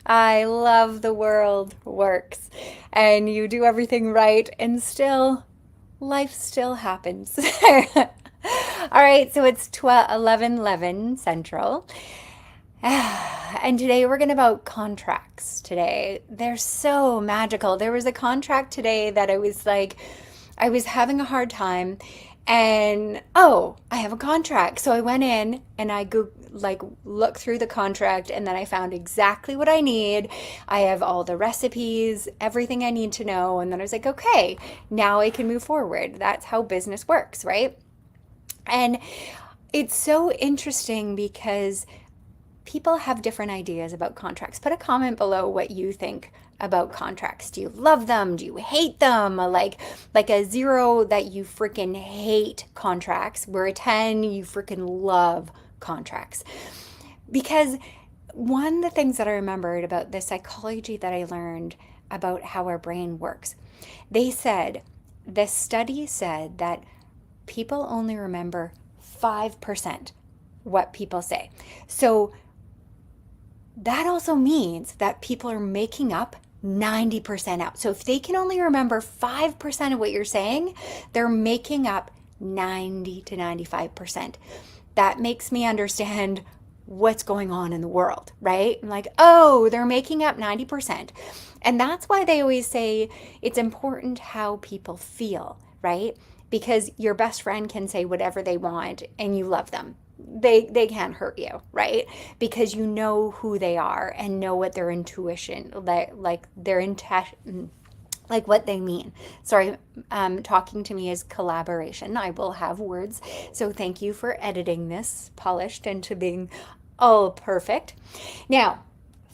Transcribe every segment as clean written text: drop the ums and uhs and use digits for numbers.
I love the world works and you do everything right and still life still happens. All right, so it's 11:11 Central. And today we're going to about contracts today. They're so magical. There was a contract today that I was having a hard time and oh, I have a contract. So I went in and I looked through the contract and then I found exactly what I need. I have all the recipes, everything I need to know, and then I was like, okay, now I can move forward. That's how business works, right? And it's so interesting because people have different ideas about contracts. Put a comment below what you think about contracts. Do you love them? Do you hate them? Like a 0 that you freaking hate contracts, where a 10 you freaking love contracts. Because one of the things that I remembered about the psychology that I learned about how our brain works, they said, the study said that people only remember 5% what people say. So that also means that people are making up 90% out. So if they can only remember 5% of what you're saying, they're making up 90 to 95%. That makes me understand what's going on in the world, right? I'm like, oh, they're making up 90%. And that's why they always say it's important how people feel, right? Because your best friend can say whatever they want and you love them. They can't hurt you, right? Because you know who they are and know what their intuition, like their intention, like what they mean. Sorry, talking to me is collaboration. I will have words. So thank you for editing this polished into being all perfect. Now,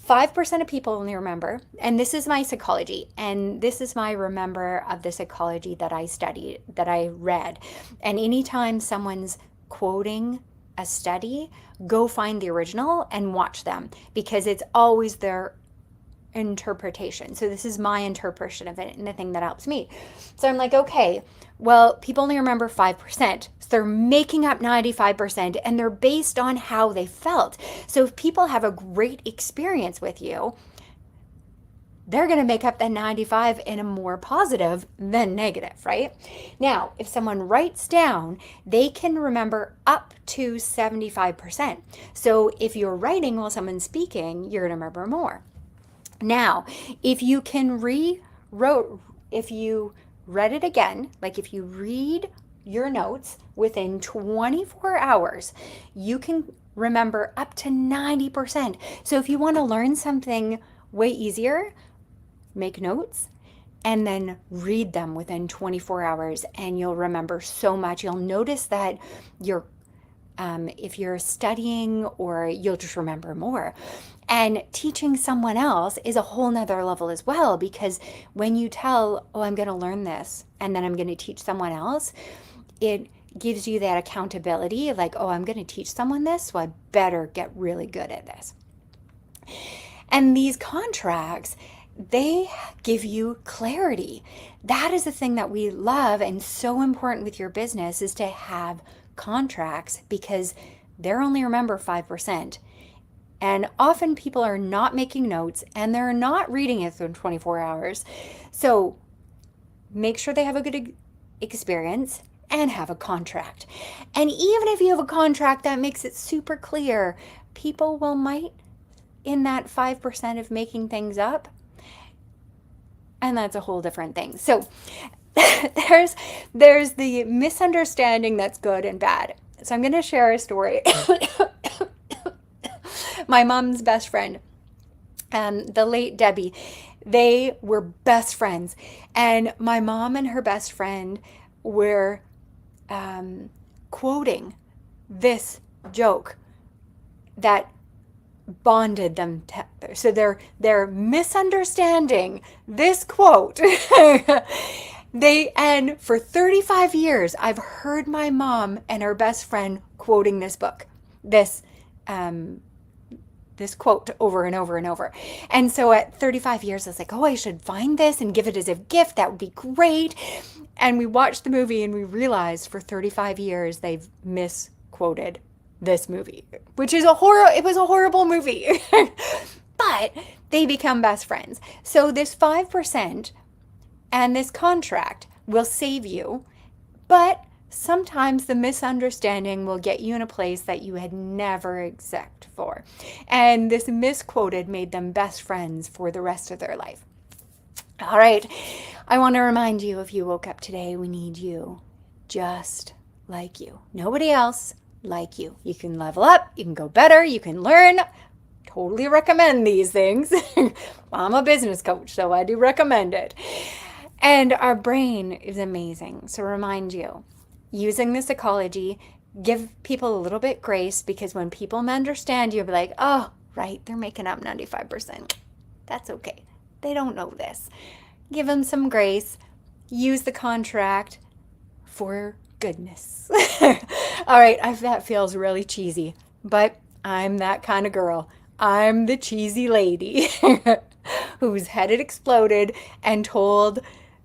5% of people only remember, and this is my psychology, and this is my remember of the psychology that I studied, that I read. And anytime someone's quoting a study, go find the original and watch them because it's always their interpretation. So this is my interpretation of it and the thing that helps me. So I'm like, okay, well, people only remember 5%. So they're making up 95% and they're based on how they felt. So if people have a great experience with you, they're going to make up that 95 in a more positive than negative, right? Now, if someone writes down, they can remember up to 75%. So if you're writing while someone's speaking, you're going to remember more. Now, if you can if you read it again, like if you read your notes within 24 hours, you can remember up to 90%. So if you want to learn something way easier, make notes and then read them within 24 hours and you'll remember so much. You'll notice that if you're studying, or you'll just remember more. And teaching someone else is a whole nother level as well, because when you tell, oh, I'm going to learn this and then I'm going to teach someone else, it gives you that accountability of like, oh, I'm going to teach someone this, so I better get really good at this. And these contracts, they give you clarity. That is the thing that we love and so important with your business, is to have contracts, because they're only remember 5%. And often people are not making notes and they're not reading it in 24 hours. So make sure they have a good experience and have a contract. And even if you have a contract that makes it super clear, people might in that 5% of making things up. And that's a whole different thing. So there's the misunderstanding that's good and bad. So I'm going to share a story. My mom's best friend, the late Debbie, they were best friends. And my mom and her best friend were quoting this joke that bonded them together. So they're misunderstanding this quote. And for 35 years, I've heard my mom and her best friend quoting this book, this quote over and over and over. And so at 35 years, I was like, oh, I should find this and give it as a gift. That would be great. And we watched the movie and we realized for 35 years they've misquoted this movie, which is it was a horrible movie. But they become best friends. So this 5% and this contract will save you, but sometimes the misunderstanding will get you in a place that you had never expected for. And this misquoted made them best friends for the rest of their life. All right, I want to remind you, if you woke up today, we need you just like you. Nobody else like you. You can level up, you can go better, you can learn. Totally recommend these things. I'm a business coach, so I do recommend it. And our brain is amazing. So remind you, using the psychology, give people a little bit grace, because when people understand you, you'll be like, oh, right, they're making up 95%. That's okay. They don't know this. Give them some grace. Use the contract for goodness. All right, that feels really cheesy, but I'm that kind of girl. I'm the cheesy lady whose head had exploded and told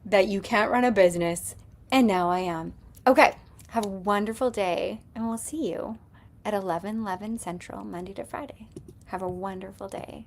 that you can't run a business, and now I am. Okay, have a wonderful day, and we'll see you at 11:11 Central, Monday to Friday. Have a wonderful day.